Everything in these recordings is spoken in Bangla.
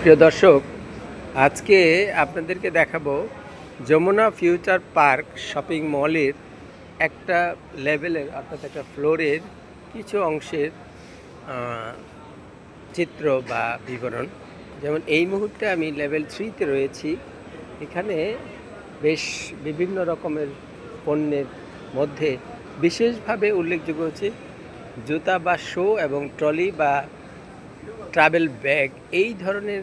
প্রিয় দর্শক, আজকে আপনাদেরকে দেখাবো যমুনা ফিউচার পার্ক শপিং মলের একটা লেভেলের অর্থাৎ একটা ফ্লোরের কিছু অংশের চিত্র বা বিবরণ। যেমন এই মুহূর্তে আমি লেভেল 3-তে রয়েছি। এখানে বেশ বিভিন্ন রকমের পণ্যের মধ্যে বিশেষভাবে উল্লেখযোগ্য হচ্ছে জুতা বা শো এবং ট্রলি বা ট্রাভেল ব্যাগ, এই ধরনের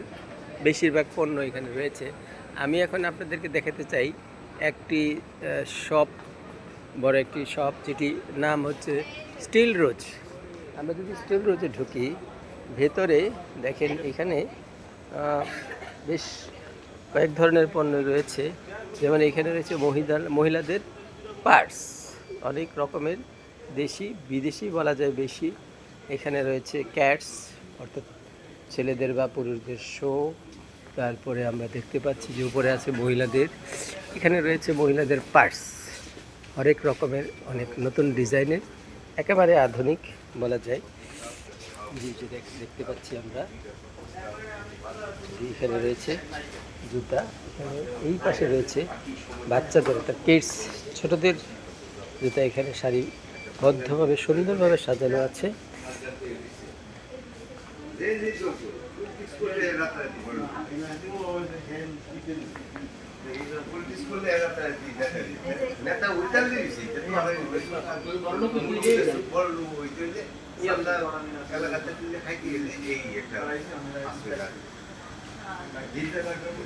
বেশিরভাগ পণ্য এখানে রয়েছে। আমি এখন আপনাদেরকে দেখাতে চাই একটি শপ, বড় একটি শপ, যেটির নাম হচ্ছে স্টিল রোজ। আমরা যদি স্টিল রোজে ঢুকি, ভেতরে দেখেন এখানে বেশ কয়েক ধরনের পণ্য রয়েছে। যেমন এখানে রয়েছে মহিলাদের পার্স, অনেক রকমের, দেশি বিদেশি বলা যায় বেশি। এখানে রয়েছে ক্যাটস অর্থাৎ ছেলেদের বা পুরুষদের শো। তারপরে আমরা দেখতে পাচ্ছি যে উপরে আছে মহিলাদের, এখানে রয়েছে মহিলাদের পার্স, অনেক রকমের, অনেক নতুন ডিজাইনের, একেবারে আধুনিক বলা যায়। যে দেখতে পাচ্ছি আমরা, এখানে রয়েছে জুতা, এখানে এই পাশে রয়েছে বাচ্চাদের একটা কিডস ছোটদের জুতা, এখানে সারিবদ্ধভাবে সুন্দরভাবে সাজানো আছে।